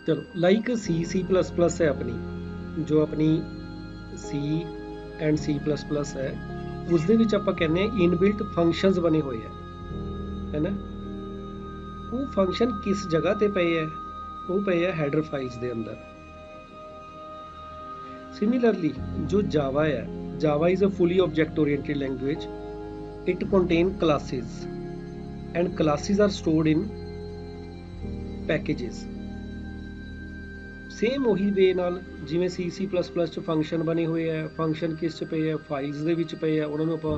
चलो लाइक सी plus plus है अपनी, जो अपनी सी एंड सी प्लस प्लस है, उसਦੇ ਵਿੱਚ ਆਪਾਂ ਕਹਿੰਦੇ ਆ ਇਨबिल्ट ਫੰਕਸ਼ਨਸ ਬਣੇ ਹੋਏ ਆ, ਹੈ ਨਾ। ਉਹ ਫੰਕਸ਼ਨ ਕਿਸ ਜਗ੍ਹਾ ਤੇ ਪਏ ਹੈ? ਉਹ ਪਏ ਆ ਹੈਡਰ ਫਾਈਲਸ ਦੇ ਅੰਦਰ। ਸਿਮਿਲਰਲੀ ਜੋ ਜਾਵਾ ਹੈ, Java is a fully object oriented language, it contain classes and classes are stored in packages। Same ਉਹੀ ਵੇ ਨਾਲ ਜਿਵੇਂ ਸੀ ਪਲਸ ਪਲਸ 'ਚ ਫੰਕਸ਼ਨ ਬਣੇ ਹੋਏ ਆ, ਫੰਕਸ਼ਨ ਕਿਸ 'ਚ ਪਏ ਆ? ਫਾਈਲਸ ਦੇ ਵਿੱਚ ਪਏ ਆ, ਉਹਨਾਂ ਨੂੰ ਆਪਾਂ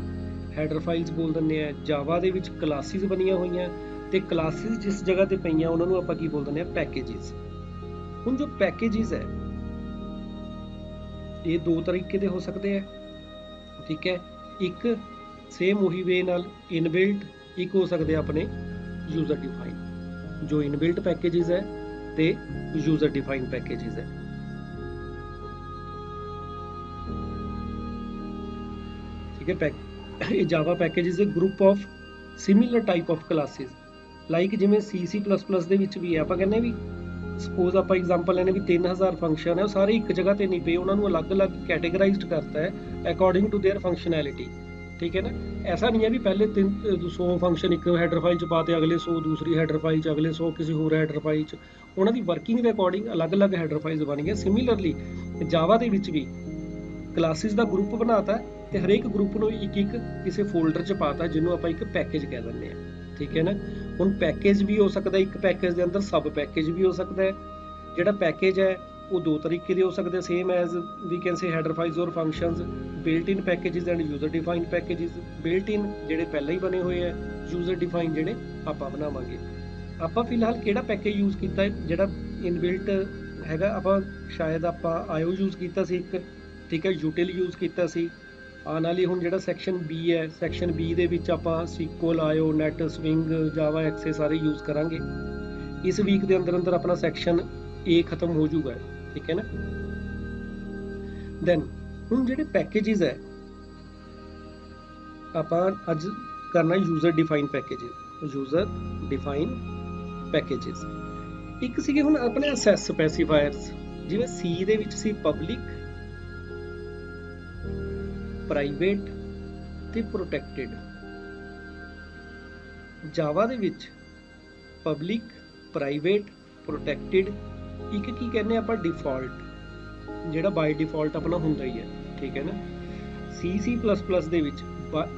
ਹੈਡਰ ਫਾਈਲਸ ਬੋਲ ਦਿੰਦੇ ਆ। ਜਾਵਾ ਦੇ ਵਿੱਚ ਕਲਾਸਿਸ ਬਣੀਆਂ ਹੋਈਆਂ ਤੇ ਕਲਾਸਿਸ ਜਿਸ ਜਗ੍ਹਾ ਤੇ ਪਈਆਂ ਉਹਨਾਂ ਨੂੰ ਆਪਾਂ ਕੀ ਬੋਲ ਦਿੰਦੇ ਆ? ਪੈਕੇਜਿਸ। ਹੁਣ ਜੋ ਪੈਕੇਜਿਸ ਹੈ ਇਹ ਦੋ ਤਰੀਕੇ ਦੇ ਹੋ ਸਕਦੇ ਆ, ਠੀਕ ਹੈ। ਇੱਕ ਸੇਮ ਉਹੀ ਵੇ ਨਾਲ ਇਨबिल्ट, ਇੱਕ ਹੋ ਸਕਦੇ ਆਪਣੇ ਯੂਜ਼ਰ ਡਿਫਾਈਨ। ਜੋ ਇਨबिल्ट ਪੈਕੇਜਿਸ ਹੈ ਤੇ ਯੂਜ਼ਰ ਡਿਫਾਈਨ ਪੈਕੇਜਿਸ ਹੈ। ਠੀਕ ਹੈ। ਇਹ ਜਾਵਾ ਪੈਕੇਜਿਸ ਹੈ group of similar type of classes, like ਜਿਵੇਂ ਸੀ ਪਲਸ ਪਲਸ ਦੇ ਵਿੱਚ ਵੀ ਹੈ। ਆਪਾਂ ਕਹਿੰਦੇ ਵੀ ਸਪੋਜ਼ ਆਪਾਂ ਐਗਜ਼ਾਮਪਲ ਲੈਣੇ ਵੀ 3000 ਫੰਕਸ਼ਨ ਹੈ, ਉਹ ਸਾਰੇ ਇੱਕ ਜਗ੍ਹਾ ਤੇ ਨਹੀਂ ਪਏ, ਉਹਨਾਂ ਨੂੰ ਅਲੱਗ-ਅਲੱਗ ਕੈਟੇਗਰਾਈਜ਼ਡ ਕਰਤਾ ਹੈ ਅਕੋਰਡਿੰਗ ਟੂ देयर ਫੰਕਸ਼ਨੈਲਿਟੀ। ठीक है ना। ऐसा नहीं है भी पहले 100 फंक्शन एक हैडर फाइल च पाते, अगले 100 दूसरी हैडर फाइल च, अगले 100 किसी होर हैडर फाइल च। उन्होंने वर्किंग के अकॉर्डिंग अलग अलग हैडर फाइल्स बन गए। सिमिलरली जावा दे विच भी क्लासिस का ग्रुप बनाता तो हरेक ग्रुप को एक एक किसी फोल्डर च पाता जिन्होंने आप एक पैकेज कह देंगे हैं। ठीक है ना। हुण पैकेज भी हो सकता है, एक पैकेज के अंदर सब पैकेज भी हो सकता है। जिहड़ा पैकेज है वो दो तरीके के हो सकते, same as we can say header files और functions, built in packages and user defined packages. Built in ਜਿਹੜੇ ਪਹਿਲਾਂ ਹੀ ਬਣੇ ਹੋਏ ਆ, यूजर डिफाइंड ਜਿਹੜੇ ਆਪਾਂ ਬਣਾਵਾਂਗੇ। ਆਪਾਂ ਫਿਲਹਾਲ ਕਿਹੜਾ ਪੈਕੇਜ ਯੂਜ਼ ਕੀਤਾ ਹੈ? ਜਿਹੜਾ ਇਨबिल्ट ਹੈਗਾ, ਆਪਾਂ ਸ਼ਾਇਦ ਆਪਾਂ ਆਇਓ ਯੂਜ਼ ਕੀਤਾ ਸੀ ਇੱਕ, ਠੀਕ ਹੈ, ਯੂਟਿਲ ਯੂਜ਼ ਕੀਤਾ ਸੀ। ਆਉਣ ਵਾਲੀ ਹੁਣ ਜਿਹੜਾ ਸੈਕਸ਼ਨ ਬੀ ਹੈ, ਸੈਕਸ਼ਨ ਬੀ ਦੇ ਵਿੱਚ ਆਪਾਂ ਸੀਕੁਅਲ, ਆਇਓ, ਨੈਟ, ਸਵਿੰਗ, ਜਾਵਾ ਐਕਸੇ ਸਾਰੇ ਯੂਜ਼ ਕਰਾਂਗੇ। ਇਸ ਵੀਕ ਦੇ ਅੰਦਰ ਅੰਦਰ ਆਪਣਾ ਸੈਕਸ਼ਨ ए खत्म हो जाऊगा। ठीक है ना। देन हुण जिहड़े पैकेजेस है आपां अज करना user define packages. User define packages एक सीगे हुण अपने असेस स्पेसिफायर्स, जिवें सी दे विच सी पब्लिक, प्राइवेट ते प्रोटेक्टेड। जावा दे विच पब्लिक, प्राइवेट, प्रोटेक्टेड, एक की कहने आप डिफॉल्ट, जिहड़ा बाय डिफॉल्ट अपना हुंदा ही है। ठीक है ना। सी प्लस प्लस दे विच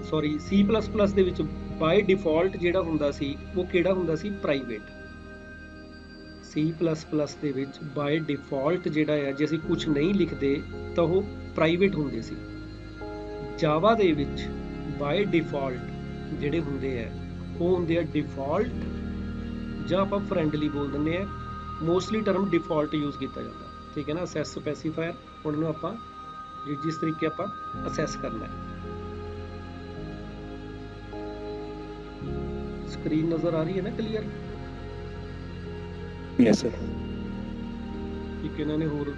सॉरी सी प्लस प्लस दे विच बाय डिफॉल्ट जिहड़ा हुंदा सी वो किहड़ा हुंदा सी? प्राइवेट। सी प्लस प्लस दे विच बाय डिफॉल्ट जिहड़ा है जे असीं कुछ नहीं लिखते तो वो प्राइवेट हुंदे सी। जावा दे विच बाय डिफॉल्ट जिहड़े हुंदे है वो हुंदे आ डिफॉल्ट, जां आपां फ्रेंडली बोल दिंदे आ। मोस्टली टर्म डिफॉल्ट यूज़ किया जाता है। ठीक है ना। असैस स्पेसीफायर उन्होंने आप जिस तरीके आप असैस करना है। स्क्रीन नज़र आ रही है ना क्लियर? Yes sir. एक इन्होंने होर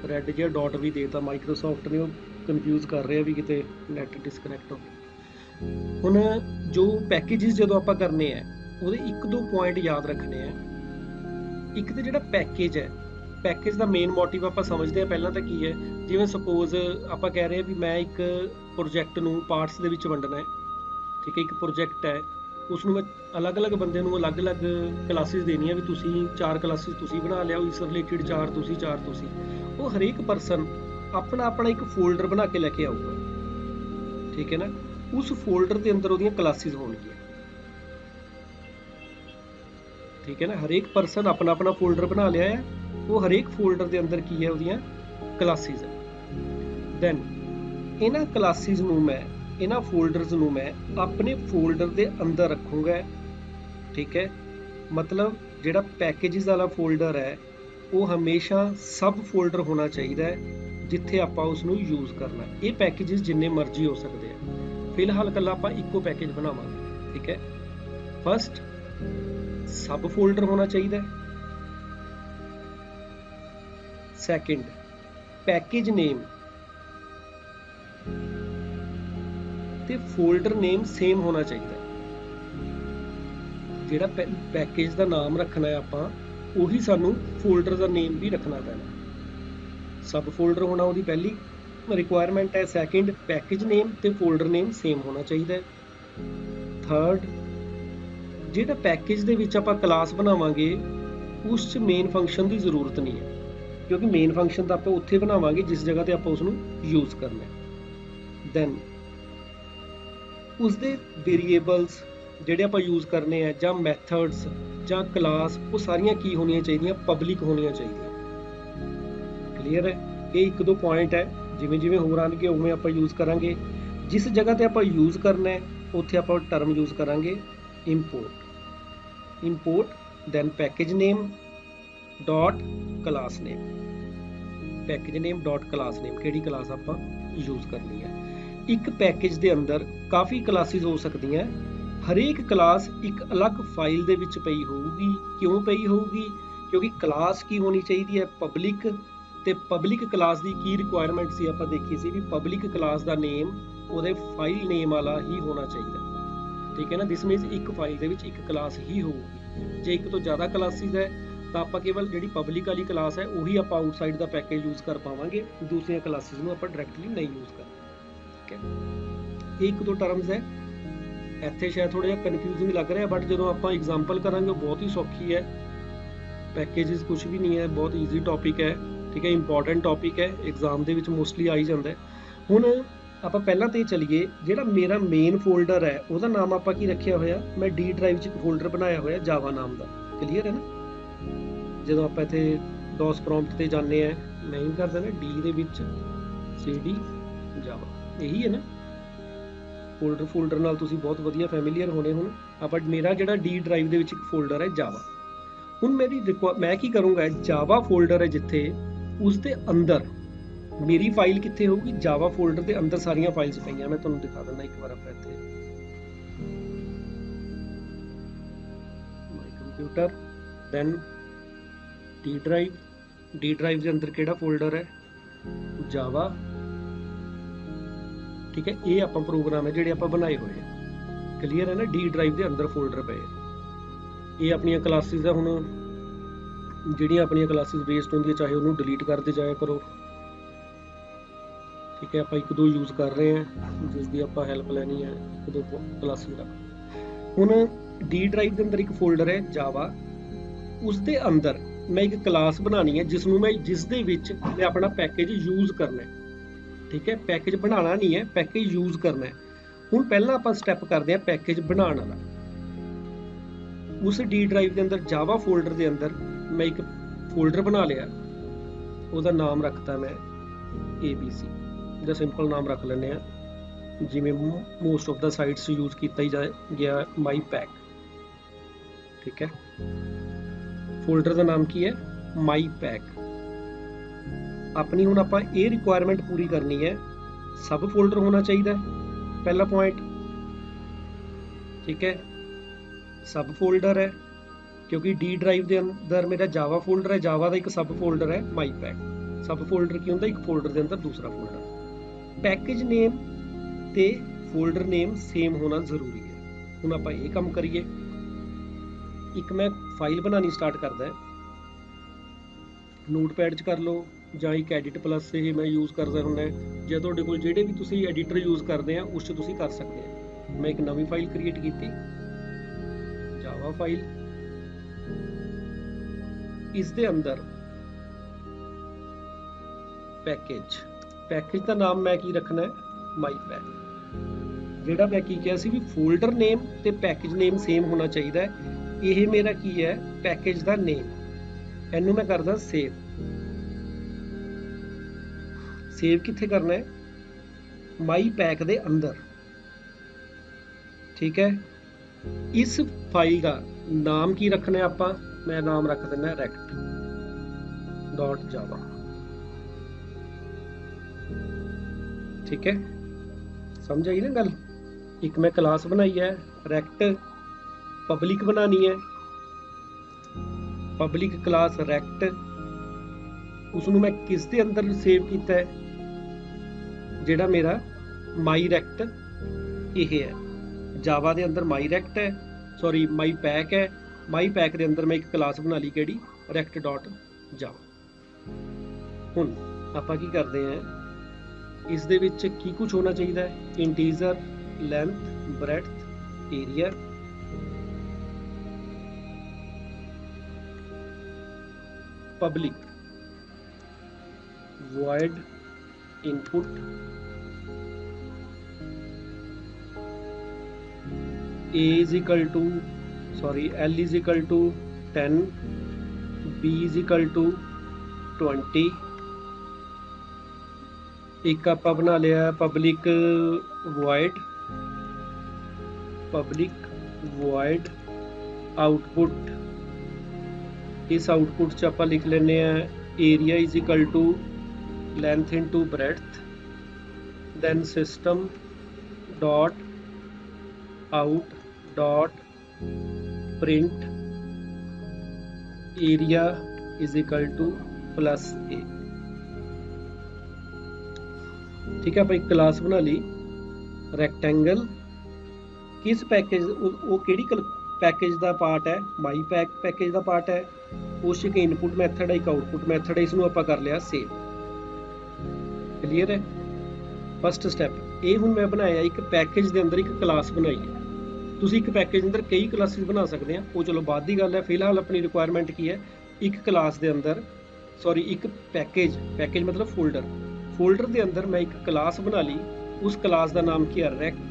रैड जिहा डॉट भी देता माइक्रोसॉफ्ट ने, कन्फ्यूज़ कर रहे भी किते नैट डिसकनैक्ट हो। हुण जो पैकेजिस जो आप करने हैं वो एक दो पॉइंट याद रखने हैं। एक तो जो पैकेज है, पैकेज का मेन मोटिव आप समझते हैं पहला तो की है। जिवें सपोज आप कह रहे हैं भी मैं एक प्रोजैक्ट नूं पार्ट्स दे विच वंडना है। ठीक है। एक प्रोजैक्ट है, उसनूं मैं अलग अलग बंदे नूं अलग अलग क्लासिस देनी है भी तुसीं 4 क्लासिस तुसीं बना लिया, इस रिलेटेड 4 तुसीं। वो हरेक परसन अपना अपना एक फोल्डर बना के लैके आऊगा। ठीक है ना। उस फोल्डर के अंदर उहदियां क्लासिस होणगियां। ठीक है ना। हरेक परसन अपना अपना फोल्डर बना लिया है, वो हरेक फोल्डर के अंदर की है उहदियां क्लासिस है। दैन इन्हां क्लासिस नूं मैं, इन्हां फोल्डर्स नूं मैं अपने फोल्डर के अंदर रखूँगा। ठीक है। मतलब जिहड़ा पैकेजिस वाला फोल्डर है वो हमेशा सब फोल्डर होना चाहिए जिथे आपां उसनूं यूज़ करना। ये पैकेजिस जिन्ने मर्जी हो सकते हैं। फिलहाल कल्ला आपां इक्को पैकेज बनावांगे। ठीक है। फस्ट सब फोल्डर होना चाहिए। सेकंड पैकेज नेम ते फोल्डर नेम सेम होना चाहिए। जिहड़ा पैकेज का नाम रखना है आपां ਉਹੀ ਸਾਨੂੰ ਫੋਲਡਰ ਦਾ ਨੇਮ ਵੀ ਰੱਖਣਾ ਪੈਣਾ। ਸਬ ਫੋਲਡਰ ਹੋਣਾ ਉਹਦੀ ਪਹਿਲੀ ਰਿਕੁਆਇਰਮੈਂਟ ਹੈ। ਸੈਕਿੰਡ, ਪੈਕੇਜ ਨੇਮ ਤੇ ਫੋਲਡਰ ਨੇਮ ਸੇਮ ਹੋਣਾ ਚਾਹੀਦਾ ਹੈ। ਥਰਡ, ਜਿਹੜਾ ਪੈਕੇਜ ਦੇ ਵਿੱਚ ਆਪਾਂ ਕਲਾਸ ਬਣਾਵਾਂਗੇ ਉਸ 'ਚ ਮੇਨ ਫੰਕਸ਼ਨ ਦੀ ਜ਼ਰੂਰਤ ਨਹੀਂ ਹੈ, ਕਿਉਂਕਿ ਮੇਨ ਫੰਕਸ਼ਨ ਤਾਂ ਆਪਾਂ ਉੱਥੇ ਬਣਾਵਾਂਗੇ ਜਿਸ ਜਗ੍ਹਾ ਤੇ ਆਪਾਂ ਉਸ ਨੂੰ ਯੂਜ਼ ਕਰਨਾ ਹੈ। ਦੈਨ ਉਸਦੇ ਵੇਰੀਏਬਲਸ ਜਿਹੜੇ ਆਪਾਂ ਯੂਜ਼ ਕਰਨੇ ਆ ਜਾਂ ਮੈਥਡਸ ਜਾਂ ਕਲਾਸ, ਉਹ ਸਾਰੀਆਂ ਕੀ ਹੋਣੀਆਂ ਚਾਹੀਦੀਆਂ? ਪਬਲਿਕ ਹੋਣੀਆਂ ਚਾਹੀਦੀਆਂ। ਕਲੀਅਰ ਹੈ? ਇਹ ਇੱਕ ਦੋ ਪੁਆਇੰਟ ਹੈ, ਜਿਵੇਂ ਜਿਵੇਂ ਹੋਰ ਆਉਣਗੇ ਉਵੇਂ ਆਪਾਂ ਯੂਜ਼ ਕਰਾਂਗੇ। ਜਿਸ ਜਗ੍ਹਾ ਤੇ ਆਪਾਂ ਯੂਜ਼ ਕਰਨਾ ਹੈ ਉੱਥੇ ਆਪਾਂ ਟਰਮ ਯੂਜ਼ ਕਰਾਂਗੇ ਇੰਪੋਰਟ ਦੈਨ ਪੈਕੇਜ ਨੇਮ ਡਾਟ ਕਲਾਸ ਨੇਮ। ਪੈਕੇਜ ਨੇਮ ਡਾਟ ਕਲਾਸ ਨੇਮ, ਕਿਹੜੀ ਕਲਾਸ ਆਪਾਂ ਯੂਜ਼ ਕਰਨੀ ਹੈ। ਇੱਕ ਪੈਕੇਜ ਦੇ ਅੰਦਰ ਕਾਫੀ ਕਲਾਸਿਸ ਹੋ ਸਕਦੀਆਂ। ਹਰੇਕ ਕਲਾਸ ਇੱਕ ਅਲੱਗ ਫਾਈਲ ਦੇ ਵਿੱਚ ਪਈ ਹੋਊਗੀ। ਕਿਉਂ ਪਈ ਹੋਊਗੀ? ਕਿਉਂਕਿ ਕਲਾਸ ਕੀ ਹੋਣੀ ਚਾਹੀਦੀ ਹੈ? ਪਬਲਿਕ। ਤੇ ਪਬਲਿਕ ਕਲਾਸ ਦੀ ਕੀ ਰਿਕੁਆਇਰਮੈਂਟ ਸੀ? ਆਪਾਂ ਦੇਖੀ ਸੀ ਵੀ ਪਬਲਿਕ ਕਲਾਸ ਦਾ ਨੇਮ ਉਹਦੇ ਫਾਈਲ ਨੇਮ ਵਾਲਾ ਹੀ ਹੋਣਾ ਚਾਹੀਦਾ। ਠੀਕ ਹੈ ਨਾ? ਦਿਸ ਮੀਨਸ ਇੱਕ ਫਾਈਲ ਦੇ ਵਿੱਚ ਇੱਕ ਕਲਾਸ ਹੀ ਹੋਊਗੀ। ਜੇ ਇੱਕ ਤੋਂ ਜ਼ਿਆਦਾ ਕਲਾਸਿਸ ਹੈ ਤਾਂ ਆਪਾਂ ਕੇਵਲ ਜਿਹੜੀ ਪਬਲਿਕ ਵਾਲੀ ਕਲਾਸ ਹੈ ਉਹੀ ਆਪਾਂ ਆਊਟਸਾਈਡ ਦਾ ਪੈਕੇਜ ਯੂਜ਼ ਕਰ ਪਾਵਾਂਗੇ, ਦੂਸਰੀਆਂ ਕਲਾਸਿਸ ਨੂੰ ਆਪਾਂ ਡਾਇਰੈਕਟਲੀ ਨਹੀਂ ਯੂਜ਼ ਕਰਾਂਗੇ। ਠੀਕ ਹੈ, ਇਹ ਇੱਕ ਦੋ ਟਰਮਸ ਹੈ। ਇੱਥੇ ਸ਼ਾਇਦ ਥੋੜਾ ਜਿਹਾ ਕਨਫਿਊਜ਼ਿੰਗ ਲੱਗ ਰਿਹਾ, ਬਟ ਜਦੋਂ ਆਪਾਂ ਐਗਜ਼ਾਮਪਲ ਕਰਾਂਗੇ ਉਹ ਬਹੁਤ ਹੀ ਸੌਖੀ ਹੈ। ਪੈਕੇजेस ਕੁਝ ਵੀ ਨਹੀਂ ਹੈ, ਬਹੁਤ ਈਜ਼ੀ ਟੌਪਿਕ ਹੈ। ਠੀਕ ਹੈ, ਇੰਪੋਰਟੈਂਟ ਟੌਪਿਕ ਹੈ, ਐਗਜ਼ਾਮ ਦੇ ਵਿੱਚ ਮੋਸਟਲੀ ਆ ਹੀ ਜਾਂਦਾ ਹੈ। ਹੁਣ ਆਪਾਂ ਪਹਿਲਾਂ ਤੇ ਚਲੀਏ, ਜਿਹੜਾ ਮੇਰਾ ਮੇਨ ਫੋਲਡਰ ਹੈ ਉਹਦਾ ਨਾਮ ਆਪਾਂ ਕੀ ਰੱਖਿਆ ਹੋਇਆ? ਮੈਂ ਡੀ ਡਰਾਈਵ 'ਚ ਇੱਕ ਫੋਲਡਰ ਬਣਾਇਆ ਹੋਇਆ ਜਾਵਾ ਨਾਮ ਦਾ। ਕਲੀਅਰ ਹੈ ਨਾ? ਜਦੋਂ ਆਪਾਂ ਇੱਥੇ ਡੌਸ ਪ੍ਰੌਂਪਟ ਤੇ ਜਾਂਦੇ ਆ, ਮੈਂ ਹੀ ਕਰ ਦਿੰਦਾ ਡੀ ਦੇ ਵਿੱਚ CD ਜਾਵਾ, ਇਹੀ ਹੈ ਨਾ ਫੋਲਡਰ ਨਾਲ ਤੁਸੀਂ ਬਹੁਤ ਵਧੀਆ ਫੈਮੀਲੀਅਰ ਹੋਣੇ। ਹੁਣ ਆਪਾਂ ਮੇਰਾ ਜਿਹੜਾ ਡੀ ਡਰਾਈਵ ਦੇ ਵਿੱਚ ਇੱਕ ਫੋਲਡਰ ਹੈ ਜਾਵਾ। ਹੁਣ ਮੈਂ ਕੀ ਕਰੂੰਗਾ? ਜਾਵਾ ਫੋਲਡਰ ਹੈ ਜਿੱਥੇ, ਉਸ ਦੇ ਅੰਦਰ ਮੇਰੀ ਫਾਈਲ ਕਿੱਥੇ ਹੋਊਗੀ? ਜਾਵਾ ਫੋਲਡਰ ਦੇ ਅੰਦਰ ਸਾਰੀਆਂ ਫਾਈਲਸ ਪਈਆਂ। ਮੈਂ ਤੁਹਾਨੂੰ ਦਿਖਾ ਦਿੰਦਾ ਇੱਕ ਵਾਰ। ਆਪਾਂ ਇੱਥੇ ਮਾਈ ਕੰਪਿਊਟਰ ਦੈਨ ਡੀ ਡਰਾਈਵ ਦੇ ਅੰਦਰ ਕਿਹੜਾ ਫੋਲਡਰ ਹੈ? ਜਾਵਾ। ਠੀਕ ਹੈ, ਇਹ ਆਪਾਂ ਪ੍ਰੋਗਰਾਮ ਹੈ ਜਿਹੜੇ ਆਪਾਂ ਬਣਾਏ ਹੋਏ ਆ। ਕਲੀਅਰ ਹੈ ਨਾ? ਡੀ ਡਰਾਈਵ ਦੇ ਅੰਦਰ ਫੋਲਡਰ ਪਏ। ਇਹ ਆਪਣੀਆਂ ਕਲਾਸਿਸ ਆ। ਹੁਣ ਜਿਹੜੀਆਂ ਆਪਣੀਆਂ ਕਲਾਸਿਸ ਵੇਸਟ ਹੁੰਦੀਆਂ ਚਾਹੇ ਉਹਨੂੰ ਡਿਲੀਟ ਕਰਦੇ ਜਾਇਆ ਕਰੋ। ਠੀਕ ਹੈ, ਆਪਾਂ ਇੱਕ ਦੋ ਯੂਜ਼ ਕਰ ਰਹੇ ਹਾਂ ਜਿਸ ਦੀ ਆਪਾਂ ਹੈਲਪ ਲੈਣੀ ਹੈ, ਇੱਕ ਦੋ ਕਲਾਸਿਸ ਦਾ। ਹੁਣ ਡੀ ਡਰਾਈਵ ਦੇ ਅੰਦਰ ਇੱਕ ਫੋਲਡਰ ਹੈ ਜਾਵਾ, ਉਸ ਦੇ ਅੰਦਰ ਮੈਂ ਇੱਕ ਕਲਾਸ ਬਣਾਉਣੀ ਹੈ ਜਿਸ ਦੇ ਵਿੱਚ ਮੈਂ ਆਪਣਾ ਪੈਕੇਜ ਯੂਜ਼ ਕਰਨਾ ਹੈ। ਠੀਕ ਹੈ, ਪੈਕੇਜ ਬਣਾਉਣਾ ਨਹੀਂ ਹੈ, ਪੈਕੇਜ ਯੂਜ਼ ਕਰਨਾ ਹੈ। ਹੁਣ ਪਹਿਲਾਂ ਆਪਾਂ ਸਟੈਪ ਕਰਦੇ ਹਾਂ ਪੈਕੇਜ ਬਣਾਉਣ ਵਾਲਾ। ਉਸ ਡੀ ਡਰਾਈਵ ਦੇ ਅੰਦਰ ਜਾਵਾ ਫੋਲਡਰ ਦੇ ਅੰਦਰ ਮੈਂ ਇੱਕ ਫੋਲਡਰ ਬਣਾ ਲਿਆ, ਉਹਦਾ ਨਾਮ ਰੱਖਤਾ ਮੈਂ ABC ਦਾ ਸਿੰਪਲ ਨਾਮ ਰੱਖ ਲੈਂਦੇ ਆ, ਜਿਵੇਂ most of the sites use ਕੀਤਾ ਹੀ ਗਿਆ ਮਾਈ ਪੈਕ। ਠੀਕ ਹੈ, ਫੋਲਡਰ ਦਾ ਨਾਮ ਕੀ ਹੈ? ਮਾਈ ਪੈਕ। ਆਪਣੀ ਹੁਣ ਆਪਾਂ ਇਹ ਰਿਕੁਆਇਰਮੈਂਟ ਪੂਰੀ ਕਰਨੀ ਹੈ, ਸਬ ਫੋਲਡਰ ਹੋਣਾ ਚਾਹੀਦਾ ਪਹਿਲਾ ਪੁਆਇੰਟ। ਠੀਕ ਹੈ, ਸਬ ਫੋਲਡਰ ਹੈ ਕਿਉਂਕਿ ਡੀ ਡਰਾਈਵ ਦੇ ਅੰਦਰ ਮੇਰਾ ਜਾਵਾ ਫੋਲਡਰ ਹੈ, ਜਾਵਾ ਦਾ ਇੱਕ ਸਬ ਫੋਲਡਰ ਹੈ ਮਾਈ ਪੈਕ। ਸਬ ਫੋਲਡਰ ਕੀ ਹੁੰਦਾ? ਇੱਕ ਫੋਲਡਰ ਦੇ ਅੰਦਰ ਦੂਸਰਾ ਫੋਲਡਰ। ਪੈਕੇਜ ਨੇਮ ਤੇ ਫੋਲਡਰ ਨੇਮ ਸੇਮ ਹੋਣਾ ਜ਼ਰੂਰੀ ਹੈ। ਹੁਣ ਆਪਾਂ ਇਹ ਕੰਮ ਕਰੀਏ। ਇੱਕ ਮੈਂ ਫਾਈਲ ਬਣਾਉਣੀ ਸਟਾਰਟ ਕਰਦਾ, ਨੋਟਪੈਡ 'ਚ ਕਰ ਲਓ ਜਾਂ ਇੱਕ ਐਡਿਟ ਪਲੱਸ ਇਹ ਮੈਂ ਯੂਜ਼ ਕਰਦਾ ਹੁੰਦਾ। ਜਾਂ ਤੁਹਾਡੇ ਕੋਲ ਜਿਹੜੇ ਵੀ ਤੁਸੀਂ ਐਡੀਟਰ ਯੂਜ਼ ਕਰਦੇ ਆ ਉਸ 'ਚ ਤੁਸੀਂ ਕਰ ਸਕਦੇ ਆ। ਮੈਂ ਇੱਕ ਨਵੀਂ ਫਾਈਲ ਕ੍ਰੀਏਟ ਕੀਤੀ, ਜਾਵਾ ਫਾਈਲ। ਇਸ ਦੇ ਅੰਦਰ ਪੈਕੇਜ ਦਾ ਨਾਮ ਮੈਂ ਕੀ ਰੱਖਣਾ ਹੈ? ਮਾਈ ਪੈਕ। ਜਿਹੜਾ ਮੈਂ ਕੀ ਕਿਹਾ ਸੀ ਵੀ ਫੋਲਡਰ ਨੇਮ ਤੇ ਪੈਕੇਜ ਨੇਮ ਸੇਮ ਹੋਣਾ ਚਾਹੀਦਾ ਹੈ। ਇਹ ਮੇਰਾ ਕੀ ਹੈ? ਪੈਕੇਜ ਦਾ ਨੇਮ। ਇਹਨੂੰ ਮੈਂ ਕਰਦਾ ਸੇਵ। ਸੇਵ ਕਿੱਥੇ ਕਰਨਾ ਹੈ? ਮਾਈ ਪੈਕ ਦੇ ਅੰਦਰ। ਠੀਕ ਹੈ, ਇਸ ਫਾਈਲ ਦਾ ਨਾਮ ਕੀ ਰੱਖਣਾ ਹੈ ਆਪਾਂ? ਮੈਂ ਨਾਮ ਰੱਖ ਦਿੰਦਾ rect.java। ਠੀਕ ਹੈ, ਸਮਝ ਆਈ ਨਾ ਗੱਲ? ਇੱਕ ਮੈਂ ਕਲਾਸ ਬਣਾਈ ਹੈ rect, ਪਬਲਿਕ ਬਣਾਣੀ ਹੈ, ਪਬਲਿਕ ਕਲਾਸ rect। ਉਸਨੂੰ ਮੈਂ ਕਿਸ ਦੇ ਅੰਦਰ ਸੇਵ ਕੀਤਾ ਹੈ? ਜਿਹੜਾ ਮੇਰਾ ਮਾਈ rect ਇਹ ਹੈ, ਜਾਵਾ ਦੇ ਅੰਦਰ ਮਾਈ rect ਹੈ, ਸੌਰੀ ਮਾਈ ਪੈਕ ਹੈ। ਮਾਈ ਪੈਕ ਦੇ ਅੰਦਰ ਮੈਂ ਇੱਕ ਕਲਾਸ ਬਣਾ ਲਈ, ਕਿਹੜੀ? rect.java। ਹੁਣ ਆਪਾਂ ਕੀ ਕਰਦੇ ਹਾਂ, ਇਸ ਦੇ ਵਿੱਚ ਕੀ ਕੁਝ ਹੋਣਾ ਚਾਹੀਦਾ ਹੈ, integer, length, breadth, area, public, void input, L is equal to 10, B is equal to 20। एक आप बना लिया पब्लिक void आउटपुट। इस आउटपुट च आप लिख लेने area is equal to length into breadth, then system dot out dot print area is equal to plus a. ठीक है, आप एक क्लास बना ली रैक्टेंगल। किस पैकेज वो केड़ी पैकेज का पार्ट है, माई पैकेज का पार्ट है। उस एक इनपुट मैथड है, एक आउटपुट मैथड है, इसनों आप कर लिया सेव। क्लीयर है, फस्ट स्टैप ये। हुण मैं बनाया एक पैकेज के अंदर एक क्लास बनाई है। तुसीं एक पैकेज अंदर कई क्लासेस बना सकते हैं, वो चलो बाद की गल है। फिलहाल अपनी रिक्वायरमेंट की है, एक क्लास के अंदर एक पैकेज मतलब फोल्डर के अंदर मैं एक क्लास बना ली। उस क्लास का नाम की है रैक्ट।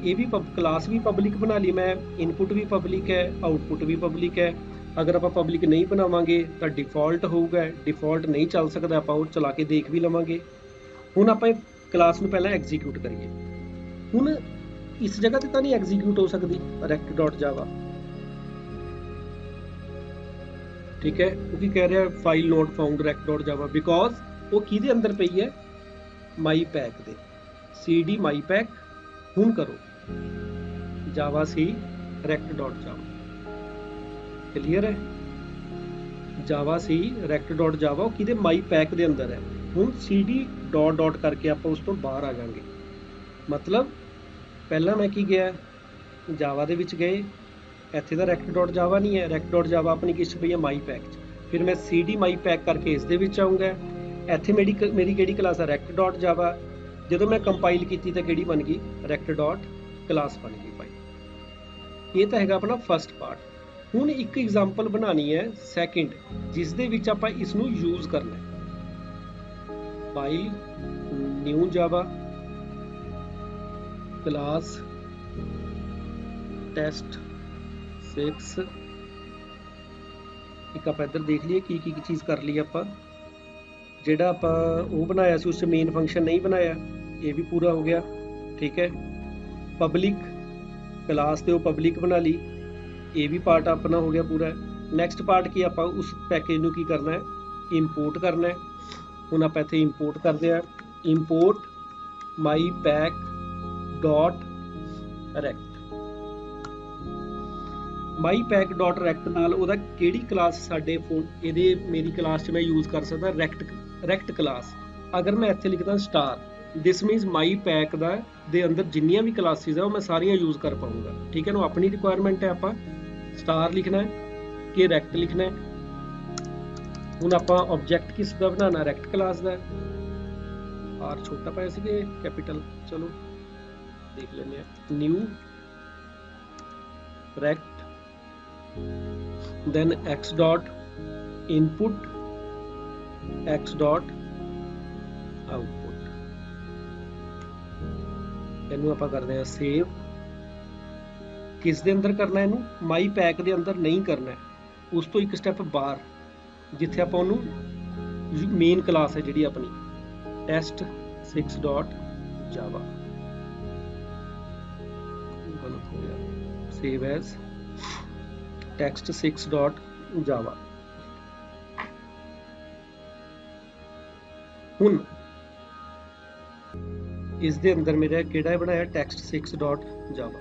ये भी क्लास भी पब्लिक बना ली मैं, इनपुट भी पब्लिक है, आउटपुट भी पब्लिक है। अगर आप पब्लिक नहीं बनावांगे तो डिफॉल्ट होगा, डिफॉल्ट नहीं चल सकता, आप चला के देख भी लवांगे। हुण आप क्लास नूं पहला एग्जीक्यूट करिए। हुण इस जगह ते तां नहीं एग्जीक्यूट हो सकती rect.java, ठीक है, क्योंकि कह रहा है file not found rect.java, because वो किहदे अंदर पई है, माई पैक दे। cd माई पैक। हुण करो जावा सी rect.java। क्लीयर है, जावा सी rect.java वो किहदे माई पैक दे अंदर है। हुण cd डॉट करके आप उस तो बाहर आ जाएंगे। मतलब पहला मैं की गया जावा दे विच गए, इत्थे दा rect.java नहीं है, rect.java अपनी किस पई है, माई पैक च। फिर मैं cd माई पैक करके इस दे विच आऊँगा। इत्थे मेरी किहड़ी क्लास है, rect.java। जदों मैं कंपाइल की तो किहड़ी बन गई, rect.class बन गई फाइल। ये तो है अपना फस्ट पार्ट। हुण एक एग्जाम्पल बनानी है सैकेंड, जिस दे विच आपां इसनूं यूज करना है। File new Java class test 6। एक आप इधर देख लिए की चीज़ कर ली आपां। जिहड़ा आपां वो बनाया सी उस मेन फंक्शन नहीं बनाया, ये भी पूरा हो गया। ठीक है, पब्लिक क्लास ते वो पब्लिक बना ली, ये भी पार्ट अपना हो गया पूरा। नैक्सट पार्ट की आप उस पैकेज नूं की करना है, इंपोर्ट करना है। हुण आप इत्थे इंपोर्ट करते हैं, इंपोर्ट माई पैक डॉट रैक्ट। माई पैक डॉट रैक्ट नाल ओहदा किहड़ी क्लास साडे इहदे मेरी क्लास च मैं यूज़ कर सकदा, रैक्ट क्लास। अगर मैं इत्थे लिखदा star, this means my pack दे अंदर जिन्नियां भी क्लासिस है वो मैं सारियां यूज़ कर पाऊंगा। ठीक है ना, अपनी रिक्वायरमेंट है, आपां स्टार लिखना है कि रैक्ट लिखना है। हुण आपां ऑब्जेक्ट किस दा बनाना, रैक्ट क्लास दा। आर छोटा पाया सी कि कैपिटल, चलो देख लेंगे। New rect, then x dot input, x dot output। इनू आप करते हैं सेव। किस दे अंदर करना है, इनू माई पैक दे अंदर नहीं करना है, उस तो एक स्टैप बाहर, जिथे आप मेन क्लास है जी अपनी टेस्ट 6.java। गलत हो गया, सेव एज text 6.java। हुण इस दे अंदर मेरा केड़ा बनाया, text 6.java।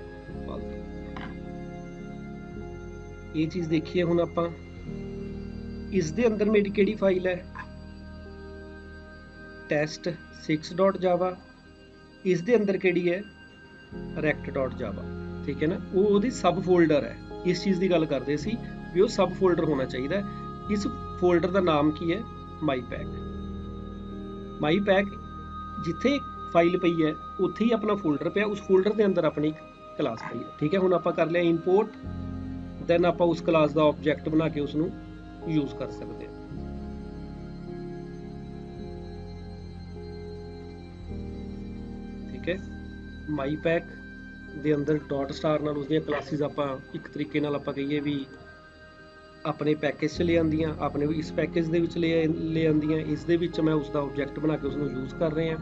ये चीज देखिए। हुण आपां इस दे अंदर मेरी केड़ी फाइल है, text 6.java। इस दे अंदर केड़ी है, rect.java। ठीक है ना, वो सब फोल्डर है। इस चीज़ की गल करते सी भी वो सब फोल्डर होना चाहिए। इस फोल्डर का नाम की है माई पैक। माई पैक जिथे फाइल पई है उत्थे ही अपना फोल्डर पिया, उस फोल्डर के अंदर अपनी क्लास पई है। ठीक है, हुण आपां कर लिया इंपोर्ट, दैन आपां उस क्लास का ऑब्जेक्ट बना के उसनूं यूज कर सकते हैं। ठीक है, माई पैक ਦੇ ਅੰਦਰ ਡਾਟ ਸਟਾਰ ਨਾਲ ਉਸਦੀਆਂ ਕਲਾਸਿਸ ਆਪਾਂ ਇੱਕ ਤਰੀਕੇ ਨਾਲ ਆਪਾਂ ਕਹੀਏ ਵੀ ਆਪਣੇ ਪੈਕੇਜ 'ਚ ਲੈ ਆਉਂਦੀਆਂ, ਆਪਣੇ ਇਸ ਪੈਕੇਜ ਦੇ ਵਿੱਚ ਲੈ ਆਉਂਦੀਆਂ। ਇਸ ਦੇ ਵਿੱਚ ਮੈਂ ਉਸ ਦਾ ਆਬਜੈਕਟ ਬਣਾ ਕੇ ਉਸਨੂੰ ਯੂਜ਼ ਕਰ ਰਹੇ ਹਾਂ।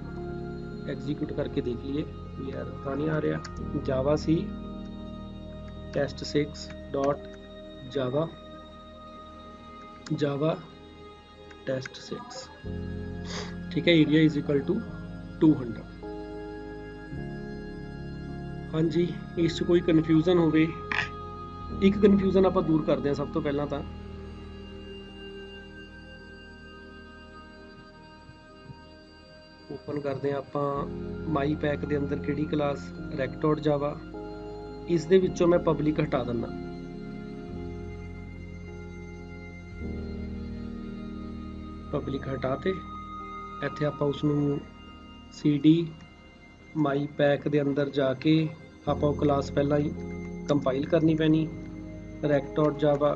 ਐਗਜ਼ੀਕਿਊਟ ਕਰਕੇ ਦੇਖ ਲਈਏ ਵੀ ਯਾਰ ਤਾਂ ਨਹੀਂ ਆ ਰਿਹਾ। ਜਾਵਾ ਸੀ test6 ਡਾਟ ਜਾਵਾ ਜਾਵਾ test6। ਠੀਕ ਹੈ, ਏਰੀਆ ਇਜ਼ ਇਕੁਅਲ ਟੂ 200। हाँ जी, इस कोई कन्फ्यूजन होवे, एक कन्फ्यूजन आप दूर करते हैं। सब तो पहला तो ओपन करते हैं आप माई पैक के अंदर किहड़ी क्लास रैक.जावा जावा। इस दे विचों मैं पब्लिक हटा दिना। पब्लिक हटाते इत्थे आप उसनूं CD माई पैक के अंदर जाके आप क्लास पहला ही कंपाइल करनी पैनी रैक.जावा।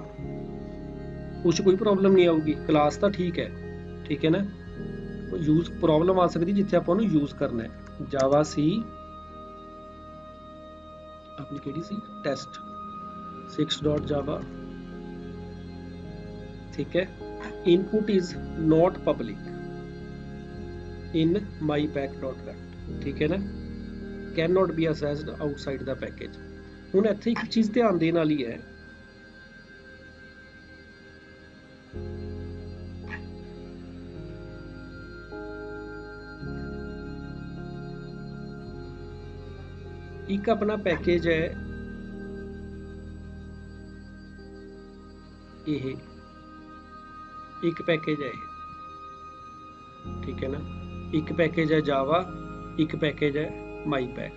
कुछ कोई प्रॉब्लम नहीं आऊगी, क्लास तो ठीक है ना। यूज प्रॉब्लम आ सकती जिथे आप यूज करना है। जावा सी अपनी केड़ी सी test6 डॉट जावा। ठीक है, input is not public in my pack dot rack. ठीक है ना, can not be assessed outside the package. हुण इत्थे एक चीज़ ध्यान देने वाली है, एक अपना पैकेज है ये, एक पैकेज है ये। ठीक है ना, एक पैकेज है जावा, एक पैकेज है माई पैक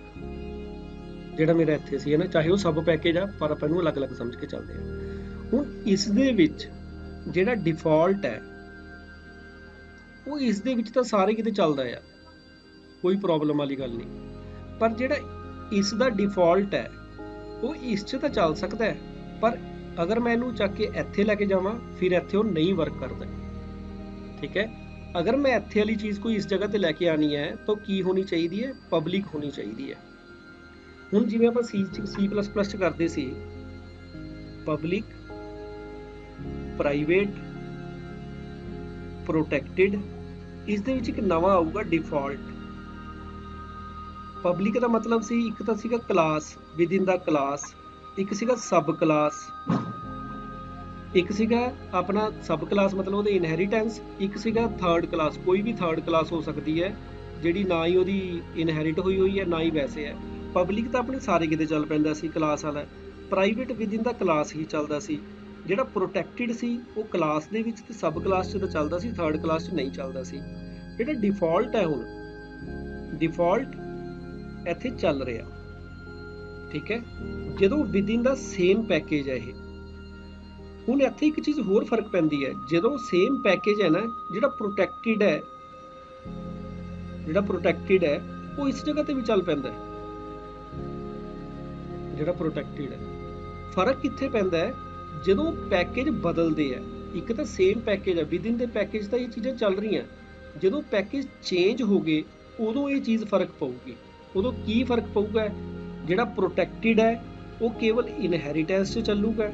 ਜਿਹੜਾ मेरा ਇੱਥੇ ਸੀ ना, चाहे वो सब पैकेज आ पर ਆਪਾਂ ਨੂੰ अलग-अलग समझ के चलते हैं। ਹੁਣ ਇਸ ਦੇ ਵਿੱਚ ਜਿਹੜਾ डिफॉल्ट है वो इस ਦੇ ਵਿੱਚ ਤਾਂ ਸਾਰੇ ਕਿਤੇ ਚੱਲਦਾ ਆ, ਕੋਈ ਪ੍ਰੋਬਲਮ ਵਾਲੀ ਗੱਲ ਨਹੀਂ। ਪਰ ਜਿਹੜਾ ਇਸ ਦਾ डिफॉल्ट है वो ਇਸ 'ਚ ਤਾਂ ਚੱਲ ਸਕਦਾ ਹੈ, ਪਰ अगर मैं ਇਹਨੂੰ ਚੱਕ के ਇੱਥੇ ਲੈ ਕੇ ਜਾਵਾਂ ਫਿਰ ਇੱਥੇ ਉਹ नहीं वर्क करता। ठीक है, अगर मैं ਇੱਥੇ वाली चीज़ कोई इस जगह ਤੇ ਲੈ ਕੇ आनी है तो की होनी चाहिए है, पब्लिक होनी चाहिए है। ਹੁਣ ਜਿਵੇਂ ਆਪਾਂ C++ ਚ ਕਰਦੇ ਸੀ ਪਬਲਿਕ, ਪ੍ਰਾਈਵੇਟ, ਪ੍ਰੋਟੈਕਟਿਡ, ਇਸ ਦੇ ਵਿੱਚ ਇੱਕ ਨਵਾਂ ਆਊਗਾ ਡਿਫਾਲਟ। ਪਬਲਿਕ ਦਾ ਮਤਲਬ ਸੀ ਇੱਕ ਤਾਂ ਸੀਗਾ class, with in the class, ਇੱਕ ਸੀਗਾ ਸਬ ਕਲਾਸ, ਇੱਕ ਸੀਗਾ ਆਪਣਾ ਸਬ ਕਲਾਸ ਮਤਲਬ ਉਹਦੇ ਇਨਹੈਰੀਟੈਂਸ, ਇੱਕ ਸੀਗਾ ਥਰਡ ਕਲਾਸ। ਕੋਈ ਵੀ ਥਰਡ ਕਲਾਸ ਹੋ ਸਕਦੀ ਹੈ ਜਿਹੜੀ ਨਾ ਹੀ ਉਹਦੀ ਇਨਹੈਰਿਟ ਹੋਈ ਹੈ ਨਾ ਹੀ ਵੈਸੇ ਹੈ। ਪਬਲਿਕ ਤਾਂ ਆਪਣੇ ਸਾਰੇ ਕਿਤੇ ਚੱਲ ਪੈਂਦਾ ਸੀ ਕਲਾਸ ਵਾਲਾ। Private within the class ਹੀ ਚੱਲਦਾ ਸੀ। ਜਿਹੜਾ ਪ੍ਰੋਟੈਕਟਿਡ ਸੀ ਉਹ ਕਲਾਸ ਦੇ ਵਿੱਚ ਤੇ ਸਬ ਕਲਾਸ 'ਚ ਤਾਂ ਚੱਲਦਾ ਸੀ, ਥਰਡ ਕਲਾਸ 'ਚ ਨਹੀਂ ਚੱਲਦਾ ਸੀ। ਜਿਹੜਾ ਡਿਫਾਲਟ ਹੈ ਹੁਣ ਡਿਫਾਲਟ ਇੱਥੇ ਚੱਲ ਰਿਹਾ। ਠੀਕ ਹੈ, ਜਦੋਂ with in the same package ਹੈ ਇਹ। ਹੁਣ ਇੱਥੇ ਇੱਕ ਚੀਜ਼ ਹੋਰ ਫਰਕ ਪੈਂਦੀ ਹੈ, ਜਦੋਂ ਸੇਮ ਪੈਕੇਜ ਹੈ ਨਾ, ਜਿਹੜਾ ਪ੍ਰੋਟੈਕਟਿਡ ਹੈ ਉਹ ਇਸ ਜਗ੍ਹਾ ਤੇ ਵੀ ਚੱਲ ਪੈਂਦਾ ਹੈ। ਜਿਹੜਾ ਪ੍ਰੋਟੈਕਟਿਡ ਹੈ, ਫਰਕ ਕਿੱਥੇ ਪੈਂਦਾ ਹੈ ਜਦੋਂ ਪੈਕੇਜ ਬਦਲਦੇ ਆ। ਇੱਕ ਤਾਂ ਸੇਮ ਪੈਕੇਜ ਹੈ, ਵਿਦ ਇਨ ਦੇ ਪੈਕੇਜ ਤਾਂ ਇਹ ਚੀਜ਼ਾਂ ਚੱਲ ਰਹੀਆਂ, ਜਦੋਂ ਪੈਕੇਜ ਚੇਂਜ ਹੋ ਗਏ ਉਦੋਂ ਇਹ ਚੀਜ਼ ਫਰਕ ਪਊਗੀ। ਉਦੋਂ ਕੀ ਫਰਕ ਪਊਗਾ, ਜਿਹੜਾ ਪ੍ਰੋਟੈਕਟਿਡ ਹੈ ਉਹ ਕੇਵਲ ਇਨਹੈਰੀਟੈਂਸ 'ਚ ਚੱਲੂਗਾ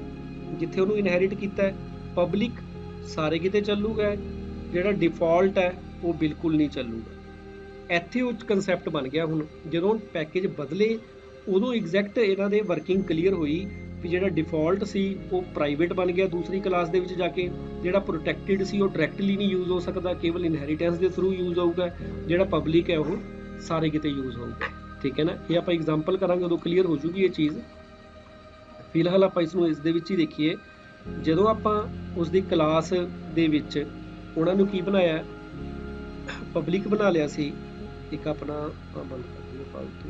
ਜਿੱਥੇ ਉਹਨੂੰ ਇਨਹੈਰਿਟ ਕੀਤਾ ਹੈ, ਪਬਲਿਕ ਸਾਰੇ ਕਿਤੇ ਚੱਲੂਗਾ, ਜਿਹੜਾ ਡਿਫਾਲਟ ਹੈ ਉਹ ਬਿਲਕੁਲ ਨਹੀਂ ਚੱਲੂਗਾ। ਇੱਥੇ ਉਹ ਕਨਸੈਪਟ ਬਣ ਗਿਆ। ਹੁਣ ਜਦੋਂ ਪੈਕੇਜ ਬਦਲੇ ਉਦੋਂ ਐਗਜ਼ੈਕਟ ਇਹਨਾਂ ਦੇ ਵਰਕਿੰਗ ਕਲੀਅਰ ਹੋਈ ਵੀ ਜਿਹੜਾ ਡਿਫਾਲਟ ਸੀ ਉਹ ਪ੍ਰਾਈਵੇਟ ਬਣ ਗਿਆ ਦੂਸਰੀ ਕਲਾਸ ਦੇ ਵਿੱਚ ਜਾ ਕੇ, ਜਿਹੜਾ ਪ੍ਰੋਟੈਕਟਿਡ ਸੀ ਉਹ ਡਾਇਰੈਕਟਲੀ ਨਹੀਂ ਯੂਜ਼ ਹੋ ਸਕਦਾ, ਕੇਵਲ ਇਨਹੈਰੀਟੈਂਸ ਦੇ ਥਰੂ ਯੂਜ਼ ਹੋਊਗਾ, ਜਿਹੜਾ ਪਬਲਿਕ ਹੈ ਉਹ ਸਾਰੇ ਕਿਤੇ ਯੂਜ਼ ਹੋਊਗਾ। ਠੀਕ ਹੈ ਨਾ, ਇਹ ਆਪਾਂ ਐਗਜ਼ਾਮਪਲ ਕਰਾਂਗੇ ਉਦੋਂ ਕਲੀਅਰ ਹੋ ਜੂਗੀ ਇਹ ਚੀਜ਼। ਫਿਲਹਾਲ ਆਪਾਂ ਇਸ ਨੂੰ ਇਸ ਦੇ ਵਿੱਚ ਹੀ ਦੇਖੀਏ। ਜਦੋਂ ਆਪਾਂ ਉਸ ਦੀ ਕਲਾਸ ਦੇ ਵਿੱਚ ਉਹਨਾਂ ਨੂੰ ਕੀ ਬਣਾਇਆ, ਪਬਲਿਕ ਬਣਾ ਲਿਆ ਸੀ। ਇੱਕ ਆਪਣਾ ਬੰਦ ਕਰ ਦਿਓ ਫਾਲਤੂ।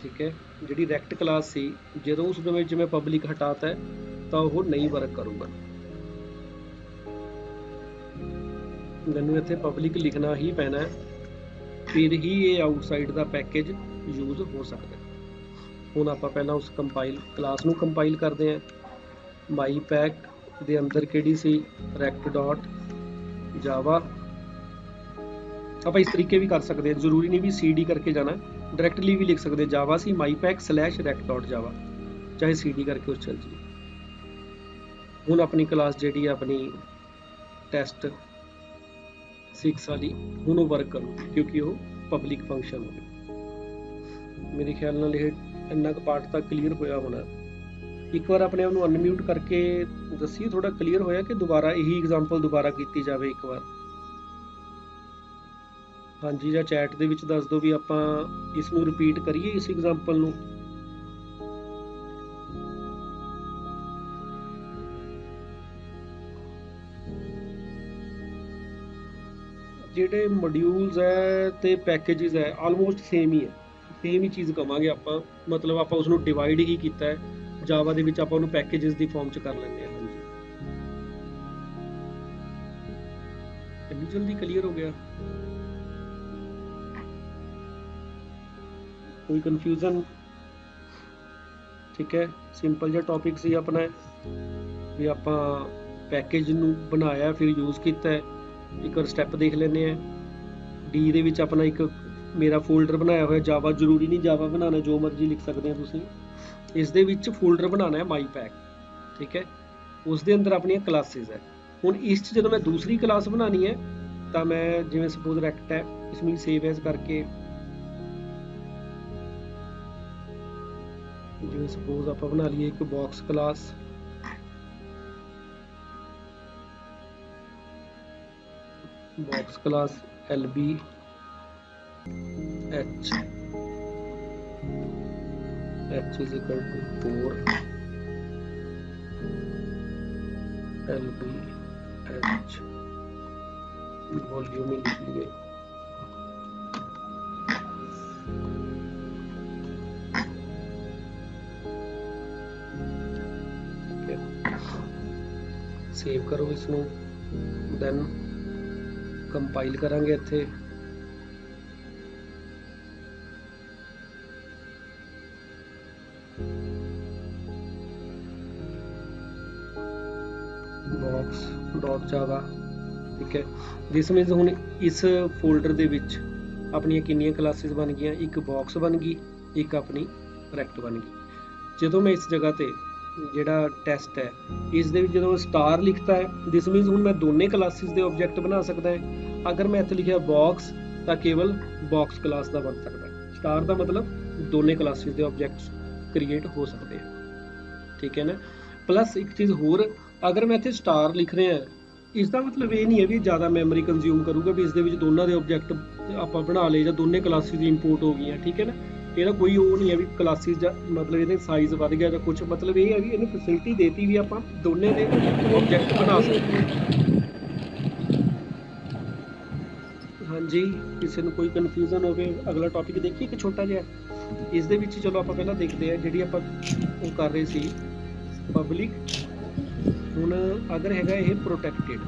ਠੀਕ ਹੈ। ਜਿਹੜੀ ਰੈਕਟ ਕਲਾਸ ਸੀ, ਜਦੋਂ ਉਸ ਦੇ ਵਿੱਚ ਮੈਂ ਪਬਲਿਕ ਹਟਾਤਾ ਤਾਂ ਉਹ ਨਹੀਂ ਵਰਕ ਕਰੂਗਾ। ਮੈਨੂੰ ਇੱਥੇ ਪਬਲਿਕ ਲਿਖਣਾ ਹੀ ਪੈਣਾ ਹੈ, ਫਿਰ ਹੀ ਇਹ ਆਊਟਸਾਈਡ ਦਾ ਪੈਕੇਜ ਯੂਜ਼ ਹੋ ਸਕਦਾ। ਹੁਣ ਆਪਾਂ ਪਹਿਲਾਂ ਉਸ ਕੰਪਾਈਲ ਕਲਾਸ ਨੂੰ ਕੰਪਾਈਲ ਕਰਦੇ ਹਾਂ। ਮਾਈ ਪੈਕ ਦੇ ਅੰਦਰ ਕਿਹੜੀ ਸੀ, ਰੈਕਟ ਡਾਟ ਜਾਵਾ। ਆਪਾਂ ਇਸ ਤਰੀਕੇ ਵੀ ਕਰ ਸਕਦੇ ਹਾਂ, ਜ਼ਰੂਰੀ ਨਹੀਂ ਵੀ CD ਕਰਕੇ ਜਾਣਾ, ਡਾਇਰੈਕਟਲੀ ਵੀ ਲਿਖ ਸਕਦੇ ਜਾਵਾ ਸੀ ਮਾਈ ਪੈਕ /rect.java, ਚਾਹੇ CD ਕਰਕੇ ਉਸ ਚੱਲ ਜੀ। ਹੁਣ ਆਪਣੀ ਕਲਾਸ ਜਿਹੜੀ ਹੈ ਆਪਣੀ ਟੈਸਟ 6 ਵਾਲੀ, ਹੁਣ ਉਹ ਵਰਕ ਕਰੂ ਕਿਉਂਕਿ ਉਹ ਪਬਲਿਕ ਫੰਕਸ਼ਨ ਹੋਵੇ। ਮੇਰੇ ਖਿਆਲ ਨਾਲ ਇਹ ਇੰਨਾ ਕੁ ਪਾਰਟ ਤਾਂ ਕਲੀਅਰ ਹੋਇਆ ਹੋਣਾ। ਇੱਕ ਵਾਰ ਆਪਣੇ ਆਪ ਨੂੰ ਅਨਮਿਊਟ ਕਰਕੇ ਦੱਸੀਏ ਥੋੜਾ ਕਲੀਅਰ ਹੋਇਆ ਕਿ ਦੁਬਾਰਾ ਇਹੀ ਐਗਜ਼ਾਮਪਲ ਦੁਬਾਰਾ ਕੀਤੀ ਜਾਵੇ ਇੱਕ ਵਾਰ। ਹਾਂਜੀ, ਜਾਂ ਚੈਟ ਦੇ ਵਿੱਚ ਦੱਸ ਦਿਓ ਵੀ ਆਪਾਂ ਇਸ ਨੂੰ ਰਿਪੀਟ ਕਰੀਏ, ਇਸ ਐਗਜ਼ਾਮਪਲ ਨੂੰ। ਜਿਹੜੇ ਮੋਡਿਊਲਸ ਹੈ ਤੇ ਪੈਕੇजेस ਹੈ ਆਲਮੋਸਟ ਸੇਮ ਹੀ ਹੈ, ਸੇਮ ਹੀ ਚੀਜ਼ ਕਵਾਂਗੇ ਆਪਾਂ। ਮਤਲਬ ਆਪਾਂ ਉਸ ਨੂੰ ਡਿਵਾਈਡ ਹੀ ਕੀਤਾ ਹੈ, ਜਾਵਾ ਦੇ ਵਿੱਚ ਆਪਾਂ ਉਹਨੂੰ ਪੈਕੇजेस ਦੀ ਫਾਰਮ 'ਚ ਕਰ ਲੈਂਦੇ ਹਾਂ। ਹਾਂਜੀ, ਇੰਨੀ ਜਲਦੀ ਕਲੀਅਰ ਹੋ ਗਿਆ। ਕੋਈ ਕਨਫਿਊਜ਼ਨ? ਠੀਕ ਹੈ, ਸਿੰਪਲ ਜਿਹਾ ਟੌਪਿਕ ਸੀ ਆਪਣਾ, ਵੀ ਆਪਾਂ ਪੈਕੇਜ ਨੂੰ ਬਣਾਇਆ ਫਿਰ ਯੂਜ਼ ਕੀਤਾ ਹੈ। ਇੱਕ ਵਾਰ ਸਟੈਪ ਦੇਖ ਲੈਂਦੇ ਹਾਂ। ਡੀ ਦੇ ਵਿੱਚ ਆਪਣਾ ਇੱਕ ਮੇਰਾ ਫੋਲਡਰ ਬਣਾਇਆ ਹੋਇਆ ਜਾਵਾ, ਜ਼ਰੂਰੀ ਨਹੀਂ ਜਾਵਾ ਬਣਾਉਣਾ, ਜੋ ਮਰਜ਼ੀ ਲਿਖ ਸਕਦੇ ਹੋ ਤੁਸੀਂ। ਇਸ ਦੇ ਵਿੱਚ ਫੋਲਡਰ ਬਣਾਉਣਾ ਹੈ ਮਾਈ ਪੈਕ, ਠੀਕ ਹੈ। ਉਸ ਦੇ ਅੰਦਰ ਆਪਣੀਆਂ ਕਲਾਸਿਸ ਹੈ। ਹੁਣ ਇਸ 'ਚ ਜਦੋਂ ਮੈਂ ਦੂਸਰੀ ਕਲਾਸ ਬਣਾਉਣੀ ਹੈ ਤਾਂ ਮੈਂ ਜਿਵੇਂ ਸਪੋਜ਼ ਰੈਕਟ ਹੈ, ਇਸ ਨੂੰ ਸੇਵ ਐਜ਼ ਕਰਕੇ, ਜਿਵੇਂ ਸਪੋਜ਼ ਆਪਾਂ ਬਣਾ ਲਈਏ ਇੱਕ box class. Box class LB H is equal to 4 LB H volume में लिख लिए। सेव करो इसनों, देन कंपाइल करांगे इत्थे। बॉक्स डॉट जावा, ठीक है। दिस मीन्स हुण इस फोल्डर दे विच अपनी कितनी क्लासेस बन गई, एक बॉक्स बन गई, एक अपनी रैक्ट बन गई। जो मैं इस जगह ते ਜਿਹੜਾ ਟੈਸਟ ਹੈ ਇਸ ਦੇ ਵਿੱਚ ਜਦੋਂ ਸਟਾਰ ਲਿਖਤਾ ਹੈ, ਦਿਸ ਮੀਨਸ ਹੁਣ ਮੈਂ ਦੋਨੇ ਕਲਾਸਿਸ ਦੇ ਆਬਜੈਕਟ ਬਣਾ ਸਕਦਾ ਹੈ। ਅਗਰ ਮੈਂ ਇੱਥੇ ਲਿਖਿਆ ਬਾਕਸ ਤਾਂ ਕੇਵਲ ਬਾਕਸ ਕਲਾਸ ਦਾ ਬਣ ਸਕਦਾ ਹੈ। ਸਟਾਰ ਦਾ ਮਤਲਬ ਦੋਨੇ ਕਲਾਸਿਸ ਦੇ ਆਬਜੈਕਟਸ ਕ੍ਰੀਏਟ ਹੋ ਸਕਦੇ ਆ, ਠੀਕ ਹੈ ਨਾ। ਪਲੱਸ ਇੱਕ ਚੀਜ਼ ਹੋਰ, ਅਗਰ ਮੈਂ ਇੱਥੇ ਸਟਾਰ ਲਿਖ ਰਿਹਾ, ਇਸ ਦਾ ਮਤਲਬ ਇਹ ਨਹੀਂ ਹੈ ਵੀ ਜ਼ਿਆਦਾ ਮੈਮਰੀ ਕੰਜ਼ਿਊਮ ਕਰੂਗਾ, ਵੀ ਇਸ ਦੇ ਵਿੱਚ ਦੋਨਾਂ ਦੇ ਆਬਜੈਕਟ ਆਪਾਂ ਬਣਾ ਲਏ ਜਾਂ ਦੋਨੇ ਕਲਾਸਿਸ ਦੀ ਇੰਪੋਰਟ ਹੋ ਗਈਆਂ, ਠੀਕ ਹੈ ਨਾ। ਇਹਦਾ ਕੋਈ ਉਹ ਨਹੀਂ ਹੈ ਵੀ ਕਲਾਸਿਸ ਜਾਂ ਮਤਲਬ ਇਹਦੇ ਸਾਈਜ਼ ਵੱਧ ਗਿਆ ਜਾਂ ਕੁਛ, ਮਤਲਬ ਇਹ ਹੈ ਵੀ ਇਹਨੂੰ ਫੈਸਿਲਿਟੀ ਦੇਤੀ ਵੀ ਆਪਾਂ ਦੋਨੇ ਦੇ ਆਬਜੈਕਟ ਬਣਾ ਸਕਦੇ ਹਾਂ। ਹਾਂਜੀ, ਕਿਸੇ ਨੂੰ ਕੋਈ ਕਨਫਿਊਜ਼ਨ ਹੋਵੇ, ਅਗਲਾ ਟੌਪਿਕ ਦੇਖੀਏ ਇੱਕ ਛੋਟਾ ਜਿਹਾ ਇਸ ਦੇ ਵਿੱਚ। ਚਲੋ ਆਪਾਂ ਪਹਿਲਾਂ ਦੇਖਦੇ ਹਾਂ ਜਿਹੜੀ ਆਪਾਂ ਉਹ ਕਰ ਰਹੇ ਸੀ ਪਬਲਿਕ। ਹੁਣ ਅਗਰ ਹੈਗਾ ਇਹ ਪ੍ਰੋਟੈਕਟਿਡ,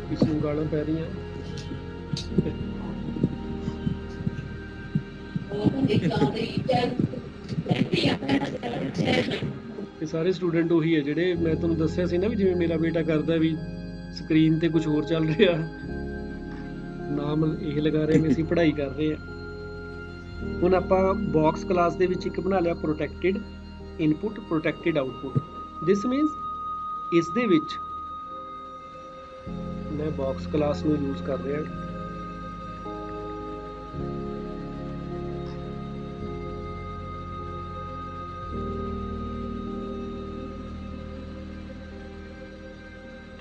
किसी ਨੂੰ ਗਾਲਾਂ ਪੈ ਰਹੀਆਂ। ਇਹ ਸਾਰੇ ਸਟੂਡੈਂਟ ਉਹੀ ਹੈ ਜਿਹੜੇ ਮੈਂ ਤੁਹਾਨੂੰ ਦੱਸਿਆ ਸੀ ਨਾ, ਵੀ ਜਿਵੇਂ ਮੇਰਾ ਬੇਟਾ ਕਰਦਾ ਵੀ ਸਕਰੀਨ ਤੇ ਕੁਝ ਹੋਰ ਚੱਲ ਰਿਹਾ, ਨਾਮ ਇਹ ਲਗਾ ਰਹੇ ਵੀ ਅਸੀਂ ਪੜ੍ਹਾਈ ਕਰ ਰਹੇ ਹਾਂ। ਹੁਣ ਆਪਾਂ ਬਾਕਸ ਕਲਾਸ ਦੇ ਵਿੱਚ ਇੱਕ ਬਣਾ ਲਿਆ ਪ੍ਰੋਟੈਕਟਿਡ ਇਨਪੁਟ, ਪ੍ਰੋਟੈਕਟਿਡ ਆਊਟਪੁੱਟ। ਦਿਸ ਮੀਨਸ ਇਸ ਦੇ ਵਿੱਚ ਮੈਂ ਬਾਕਸ ਕਲਾਸ ਨੂੰ ਯੂਜ਼ ਕਰ ਰਿਹਾ,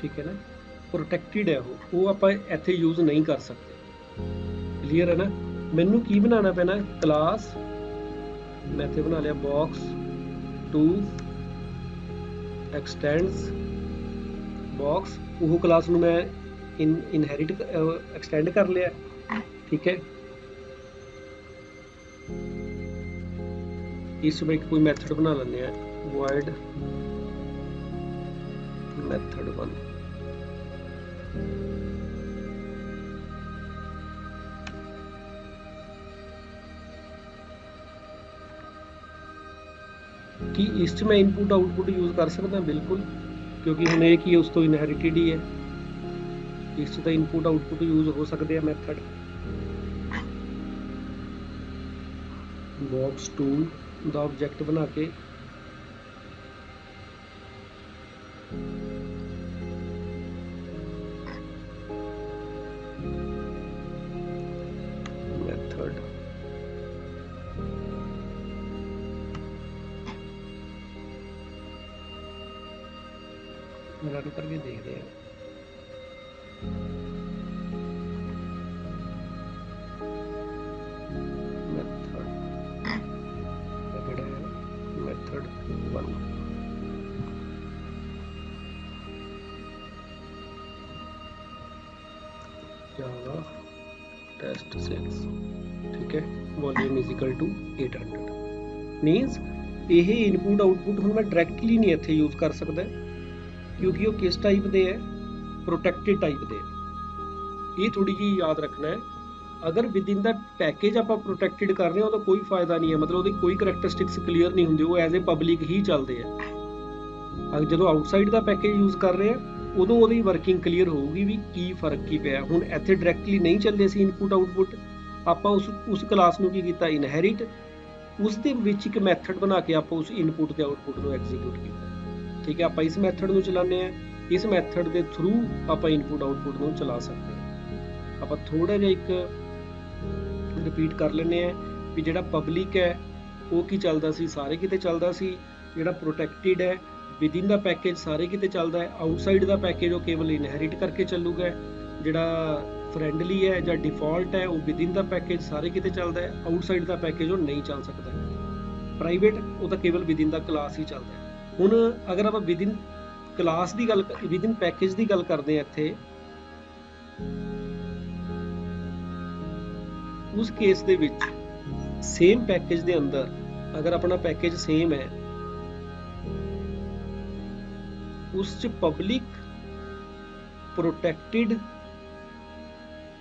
ਠੀਕ ਹੈ ਨਾ। ਪ੍ਰੋਟੈਕਟਿਡ ਹੈ ਉਹ ਆਪਾਂ ਇੱਥੇ ਯੂਜ਼ ਨਹੀਂ ਕਰ ਸਕਦੇ, ਕਲੀਅਰ ਹੈ ਨਾ। ਮੈਨੂੰ ਕੀ ਬਣਾਉਣਾ ਪੈਣਾ, ਕਲਾਸ, ਮੈਂ ਇੱਥੇ ਬਣਾ ਲਿਆ ਬਾਕਸ टू एक्सटेंड्स बॉक्स, वो क्लास ਨੂੰ मैं इनहेरिट एक्सटेंड कर लिया, ठीक है। इस में कोई मैथड बना लेंगे हैं, void method 1, कि इस च मैं इनपुट आउटपुट यूज कर सकता बिल्कुल, क्योंकि हम एक ही उस तो इनहेरिटेड ही है, इस च तो इनपुट आउटपुट यूज हो सकते हैं मैथड। बॉक्स टूल ਦਾ ऑब्जेक्ट बना के मेथड रन करके देखते हैं। मेथड 1 जावा टेस्ट सेल्स, ठीक है। Volume is equal to 800 minus ਇਹ ਇਨਪੁਟ ਆਊਟਪੁट ਹੁਣ ਮੈਂ ਡਾਇਰੈਕਟਲੀ ਨਹੀਂ ਇੱਥੇ ਯੂਜ਼ ਕਰ ਸਕਦਾ, ਕਿਉਂਕਿ ਉਹ ਕਿਸ ਟਾਈਪ ਦੇ ਹੈ, ਪ੍ਰੋਟੈਕਟਿਡ ਟਾਈਪ ਦੇ ਹੈ। ਇਹ ਥੋੜੀ ਜਿਹੀ ਯਾਦ ਰੱਖਣਾ ਹੈ। अगर विद इन द पैकेज आप प्रोटेक्टेड कर रहे हो तो कोई फायदा नहीं है, मतलब ਉਹਦੀ ਕੋਈ ਕਰੈਕਟਰਿਸਟਿਕਸ ਕਲੀਅਰ ਨਹੀਂ ਹੁੰਦੀ, ਉਹ ਐਜ਼ ਏ ਪਬਲਿਕ ਹੀ ਚੱਲਦੇ ਆ। ਅਗਰ ਜਦੋਂ ਆਊਟਸਾਈਡ ਦਾ ਪੈਕੇਜ ਯੂਜ਼ ਕਰ ਰਹੇ ਆ ਉਦੋਂ ਉਹਦੀ ਵਰਕਿੰਗ ਕਲੀਅਰ ਹੋਊਗੀ ਵੀ ਕੀ ਫਰਕ ਕੀ ਪਿਆ। ਹੁਣ ਇੱਥੇ ਡਾਇਰੈਕਟਲੀ ਨਹੀਂ ਚੱਲੇ ਸੀ ਇਨਪੁਟ ਆਊਟਪੁਟ, ਆਪਾਂ ਉਸ ਕਲਾਸ ਨੂੰ ਕੀ ਕੀਤਾ, ਇਨਹੈਰਿਟ, ਉਸ ਦੇ ਵਿੱਚ ਇੱਕ ਮੈਥਡ ਬਣਾ ਕੇ ਆਪਾਂ ਉਸ ਇਨਪੁਟ ਤੇ ਆਊਟਪੁਟ ਨੂੰ ਐਗਜ਼ੀਕਿਊਟ ਕੀਤਾ, ਠੀਕ ਹੈ। ਆਪਾਂ ਇਸ ਮੈਥਡ ਨੂੰ ਚਲਾਉਂਦੇ ਆ, ਇਸ ਮੈਥਡ ਦੇ ਥਰੂ ਆਪਾਂ ਇਨਪੁਟ ਆਊਟਪੁਟ ਨੂੰ ਚਲਾ ਸਕਦੇ ਹਾਂ। ਆਪਾਂ ਥੋੜਾ ਜਿਹਾ ਇੱਕ ਰਿਪੀਟ ਕਰ ਲੈਂਦੇ ਆ ਵੀ ਜਿਹੜਾ ਪਬਲਿਕ ਹੈ ਉਹ ਕੀ ਚੱਲਦਾ ਸੀ, ਸਾਰੇ ਕਿਤੇ ਚੱਲਦਾ ਸੀ। ਜਿਹੜਾ ਪ੍ਰੋਟੈਕਟਿਡ ਹੈ ਵਿਦ ਇਨ ਦਾ ਪੈਕੇਜ ਸਾਰੇ ਕਿਤੇ ਚੱਲਦਾ ਹੈ। ਆਊਟਸਾਈਡ ਦਾ ਪੈਕੇਜ ਉਹ ਕੇਵਲ ਇਨਹੈਰਿਟ ਕਰਕੇ ਚੱਲੂਗਾ। ਜਿਹੜਾ ਫਰੈਂਡਲੀ ਹੈ ਜਾਂ ਡਿਫਾਲਟ ਹੈ ਉਹ ਵਿਦ ਇਨ ਦਾ ਪੈਕੇਜ ਸਾਰੇ ਕਿਤੇ ਚੱਲਦਾ ਹੈ। ਆਊਟਸਾਈਡ ਦਾ ਪੈਕੇਜ ਉਹ ਨਹੀਂ ਚੱਲ ਸਕਦਾ। ਪ੍ਰਾਈਵੇਟ ਉਹ ਤਾਂ ਕੇਵਲ ਵਿਦ ਇਨ ਦਾ ਕਲਾਸ ਹੀ ਚੱਲਦਾ ਹੈ। ਹੁਣ ਅਗਰ ਆਪਾਂ ਵਿਦ ਇਨ ਕਲਾਸ ਦੀ ਗੱਲ, ਵਿਦ ਇਨ ਪੈਕੇਜ ਦੀ ਗੱਲ ਕਰਦੇ ਹਾਂ ਇੱਥੇ, ਉਸ ਕੇਸ ਦੇ ਵਿੱਚ ਸੇਮ ਪੈਕੇਜ ਦੇ ਅੰਦਰ ਅਗਰ ਆਪਣਾ ਪੈਕੇਜ ਸੇਮ ਹੈ, ਉਸ ਚ ਪਬਲਿਕ, ਪ੍ਰੋਟੈਕਟਿਡ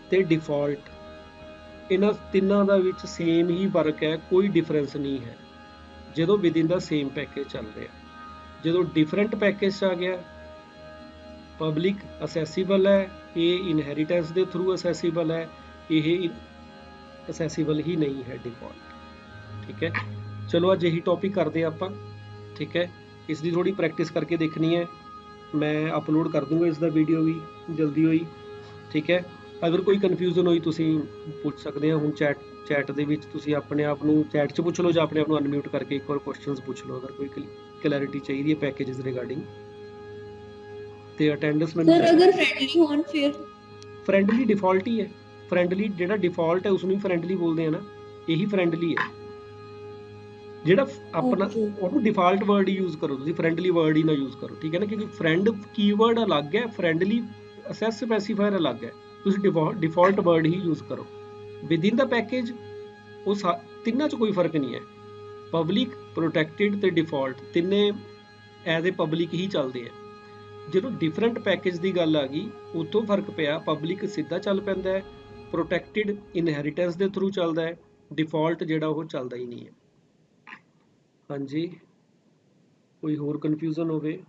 ਤੇ ਡਿਫਾਲਟ, ਇਹਨਾਂ ਤਿੰਨਾਂ ਦਾ ਵਿੱਚ ਸੇਮ ਹੀ ਫਰਕ ਹੈ, ਕੋਈ ਡਿਫਰੈਂਸ ਨਹੀਂ ਹੈ ਜਦੋਂ with in the same package ਚੱਲ ਰਿਹਾ। ਜਦੋਂ ਡਿਫਰੈਂਟ ਪੈਕੇਜ ਚ ਆ ਗਿਆ, ਪਬਲਿਕ ਅਸੈਸੀਬਲ ਹੈ, ਇਹ ਇਨਹੈਰੀਟੈਂਸ ਦੇ ਥਰੂ ਅਸੈਸੀਬਲ ਹੈ, ਇਹ ਅਸੈਸੀਬਲ ਹੀ ਨਹੀਂ ਹੈ ਡਿਫਾਲਟ, ਠੀਕ ਹੈ। ਚਲੋ ਅੱਜ ਇਹੀ ਟੌਪਿਕ ਕਰਦੇ ਹਾਂ ਆਪਾਂ, ਠੀਕ ਹੈ। ਇਸ ਦੀ ਥੋੜੀ ਪ੍ਰੈਕਟਿਸ ਕਰਕੇ ਦੇਖਣੀ ਹੈ, ਮੈਂ ਅਪਲੋਡ ਕਰ ਦੂੰਗਾ ਇਸ ਦਾ ਵੀਡੀਓ ਵੀ ਜਲਦੀ ਹੋਈ, ਠੀਕ ਹੈ। ਅਗਰ ਕੋਈ ਕਨਫਿਊਜ਼ਨ ਹੋਈ ਤੁਸੀਂ ਪੁੱਛ ਸਕਦੇ ਹੋ। ਹੁਣ ਚੈਟ ਦੇ ਵਿੱਚ ਤੁਸੀਂ ਆਪਣੇ ਆਪ ਨੂੰ ਚੈਟ 'ਚ ਪੁੱਛ ਲਓ ਜਾਂ ਆਪਣੇ ਆਪ ਨੂੰ ਅਨਮਿਊਟ ਕਰਕੇ ਇੱਕ ਵਾਰ ਕੁਐਸਚਨਸ ਪੁੱਛ ਲਓ ਅਗਰ ਕੋਈ ਕਲੈਰਿਟੀ ਚਾਹੀਦੀ ਹੈ ਪੈਕੇजेस ਰਿਗਾਰਡਿੰਗ। ਤੇ ਅਟੈਂਡੈਂਸ ਮੈਨੂੰ ਸਰ ਅਗਰ ਫ੍ਰੈਂਡਲੀ ਹੋਣ ਫਿਰ ਫ੍ਰੈਂਡਲੀ ਡਿਫਾਲਟ ਹੀ ਹੈ। ਫ੍ਰੈਂਡਲੀ ਜਿਹੜਾ ਡਿਫਾਲਟ ਹੈ ਉਸ ਨੂੰ ਹੀ ਫ੍ਰੈਂਡਲੀ ਬੋਲਦੇ ਆ ਨਾ, ਇਹੀ ਫ੍ਰੈਂਡਲੀ ਹੈ। ਜਿਹੜਾ ਆਪਣਾ ਉਹਨੂੰ ਡਿਫਾਲਟ ਵਰਡ ਹੀ ਯੂਜ਼ ਕਰੋ ਤੁਸੀਂ, ਫ੍ਰੈਂਡਲੀ ਵਰਡ ਹੀ ਨਾ ਯੂਜ਼ ਕਰੋ, ਠੀਕ ਹੈ ਨਾ। ਕਿਉਂਕਿ ਫ੍ਰੈਂਡ ਕੀਵਰਡ ਅਲੱਗ ਹੈ, ਫ੍ਰੈਂਡਲੀ ਅਸੈਸ ਸਪੈਸੀਫਾਇਰ ਅਲੱਗ ਹੈ। ਤੁਸੀਂ ਡਿਫਾਲਟ ਵਰਡ ਹੀ ਯੂਜ਼ ਕਰੋ। ਵਿਦ ਇਨ ਦਾ ਪੈਕੇਜ ਉਹ ਤਿੰਨਾਂ 'ਚ ਕੋਈ ਫਰਕ ਨਹੀਂ ਹੈ। ਪਬਲਿਕ, ਪ੍ਰੋਟੈਕਟਿਡ ਤੇ ਡਿਫਾਲਟ ਤਿੰਨੇ ਐਜ਼ ਏ ਪਬਲਿਕ ਹੀ ਚੱਲਦੇ ਆ। ਜਦੋਂ ਡਿਫਰੈਂਟ ਪੈਕੇਜ ਦੀ ਗੱਲ ਆ ਗਈ ਉਤੋਂ ਫਰਕ ਪਿਆ। ਪਬਲਿਕ ਸਿੱਧਾ ਚੱਲ ਪੈਂਦਾ ਹੈ, ਪ੍ਰੋਟੈਕਟਿਡ ਇਨਹੈਰੀਟੈਂਸ ਦੇ ਥਰੂ ਚੱਲਦਾ ਹੈ, ਡਿਫਾਲਟ ਜਿਹੜਾ ਉਹ ਚੱਲਦਾ ਹੀ ਨਹੀਂ ਹੈ। ਹਾਂਜੀ, ਕੋਈ ਹੋਰ ਕਨਫਿਊਜ਼ਨ ਹੋਵੇ